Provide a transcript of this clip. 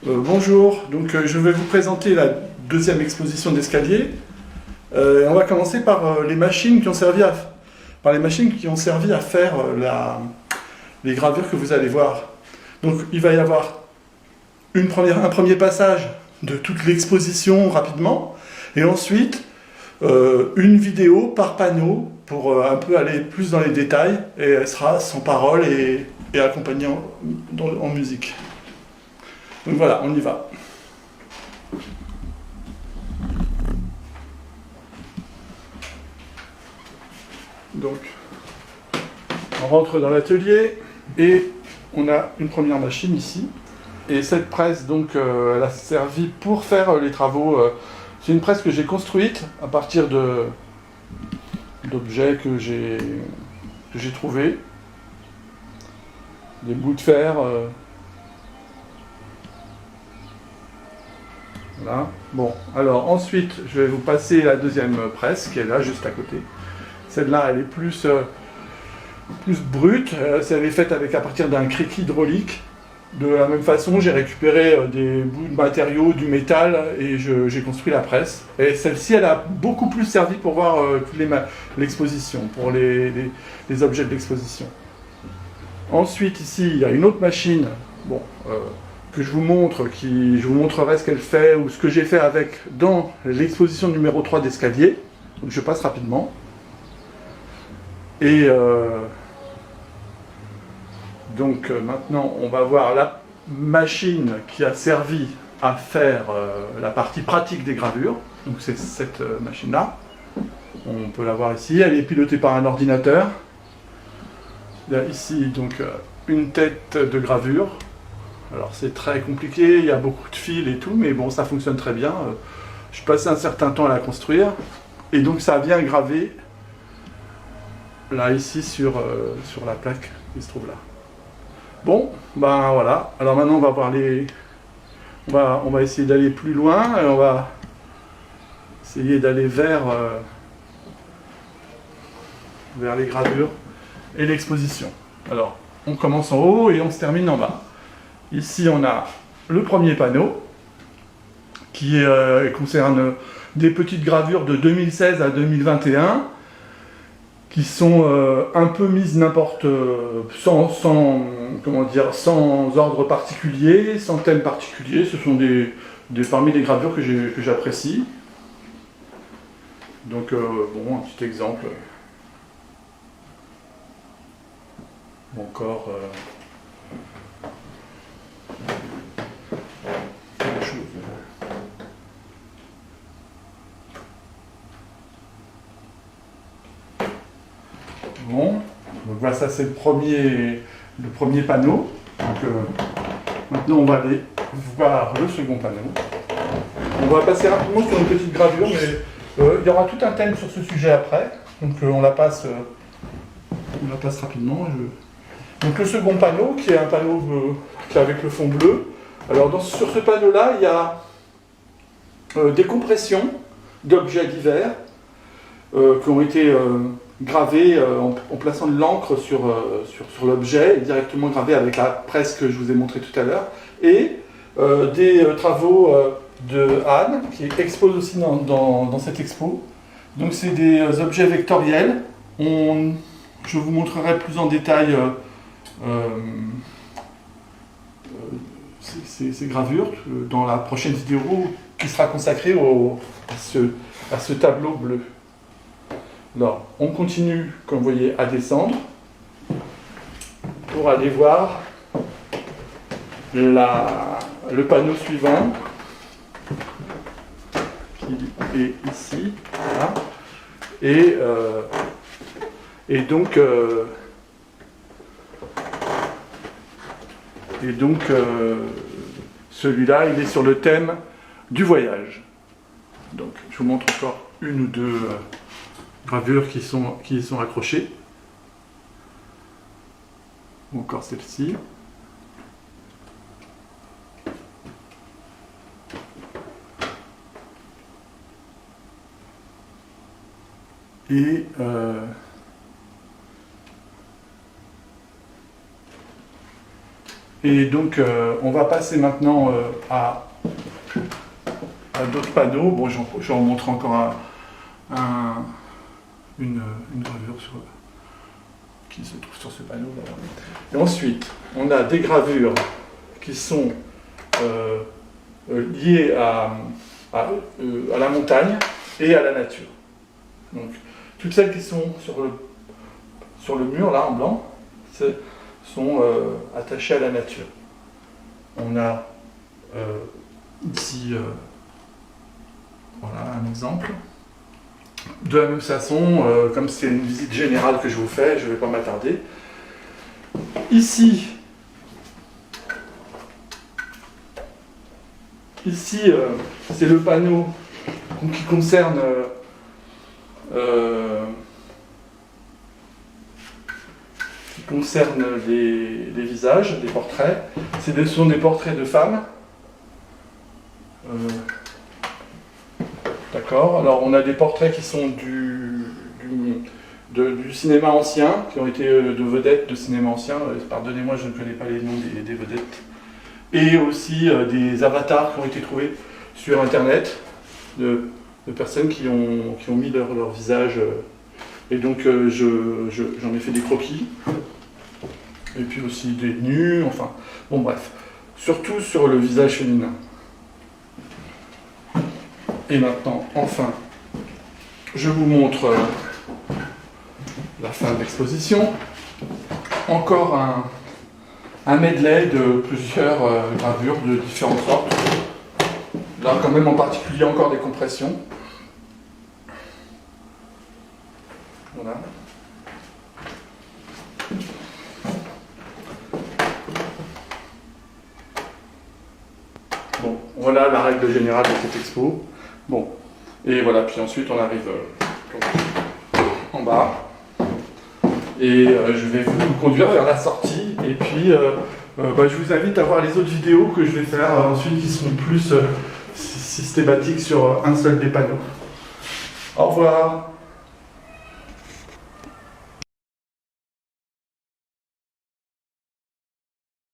Bonjour, je vais vous présenter la deuxième exposition d'escalier. On va commencer par les machines qui ont servi à faire les gravures que vous allez voir. Donc il va y avoir un premier passage de toute l'exposition rapidement, et ensuite une vidéo par panneau pour un peu aller plus dans les détails, et elle sera sans parole et accompagnée en musique. Donc voilà, on y va. Donc, on rentre dans l'atelier et on a une première machine ici. Et cette presse, donc, elle a servi pour faire les travaux. C'est une presse que j'ai construite à partir d'objets que j'ai trouvés. Des bouts de fer. Voilà. Bon, alors ensuite, je vais vous passer la deuxième presse qui est là, juste à côté. Celle-là, elle est plus brute. Elle est faite à partir d'un cric hydraulique. De la même façon, j'ai récupéré des bouts de matériaux, du métal, et j'ai construit la presse. Et celle-ci, elle a beaucoup plus servi pour voir l'exposition, pour les objets de l'exposition. Ensuite, ici, il y a une autre machine. Bon, que je vous montre, je vous montrerai ce qu'elle fait ou ce que j'ai fait avec dans l'exposition numéro 3 d'escalier. Donc je passe rapidement. Et maintenant on va voir la machine qui a servi à faire la partie pratique des gravures. Donc c'est cette machine-là. On peut la voir ici, elle est pilotée par un ordinateur. Il y a ici donc une tête de gravure. Alors c'est très compliqué, il y a beaucoup de fils et tout, mais bon, ça fonctionne très bien. Je suis passé un certain temps à la construire, et donc ça vient graver là, ici, sur la plaque qui se trouve là. Bon, ben voilà, alors maintenant on va voir on va essayer d'aller plus loin, et on va essayer d'aller vers les gravures et l'exposition. Alors, on commence en haut et on se termine en bas. Ici, on a le premier panneau qui concerne des petites gravures de 2016 à 2021 qui sont un peu mises sans ordre particulier, sans thème particulier. Ce sont parmi les gravures que j'apprécie. Donc, bon, un petit exemple. Encore... Bon, donc voilà, ça c'est le premier panneau. Donc, maintenant on va aller voir le second panneau. On va passer rapidement sur une petite gravure, mais il y aura tout un thème sur ce sujet après. Donc on la passe rapidement. Donc le second panneau, qui est un panneau qui est avec le fond bleu. Alors sur ce panneau-là, il y a des compressions d'objets divers qui ont été gravés en plaçant de l'encre sur l'objet, et directement gravé avec la presse que je vous ai montré tout à l'heure, et des travaux de Anne, qui expose aussi dans cette expo. Donc c'est des objets vectoriels. Je vous montrerai plus en détail ces gravures dans la prochaine vidéo qui sera consacrée à ce tableau bleu. Alors, on continue, comme vous voyez, à descendre pour aller voir le panneau suivant qui est ici. Voilà. Et donc celui-là, il est sur le thème du voyage. Donc, je vous montre encore une ou deux gravures qui y sont accrochées. Ou encore celle-ci. Et Et donc, on va passer maintenant à d'autres panneaux. Bon, je vous montre encore une gravure qui se trouve sur ce panneau. Et ensuite, on a des gravures qui sont liées à la montagne et à la nature. Donc, toutes celles qui sont sur le mur, là, en blanc, sont attachées à la nature. On a ici voilà un exemple. De la même façon, comme c'est une visite générale que je vous fais, je ne vais pas m'attarder. Ici, c'est le panneau qui concerne les visages, les portraits. Ce sont des portraits de femmes. D'accord. Alors on a des portraits qui sont du cinéma ancien, qui ont été de vedettes de cinéma ancien. Pardonnez-moi, je ne connais pas les noms des vedettes. Et aussi des avatars qui ont été trouvés sur Internet, de personnes qui ont mis leur visage. Et donc j'en ai fait des croquis. Et puis aussi des nus, enfin. Bon bref. Surtout sur le visage féminin. Et maintenant, enfin, je vous montre la fin de l'exposition. Encore un medley de plusieurs gravures de différentes sortes. Là, quand même, en particulier, encore des compressions. Voilà. Bon, voilà la règle générale de cette expo. Bon, et voilà, puis ensuite on arrive en bas. Et je vais vous conduire vers la sortie. Et puis, je vous invite à voir les autres vidéos que je vais faire ensuite qui seront plus systématiques sur un seul des panneaux. Au revoir.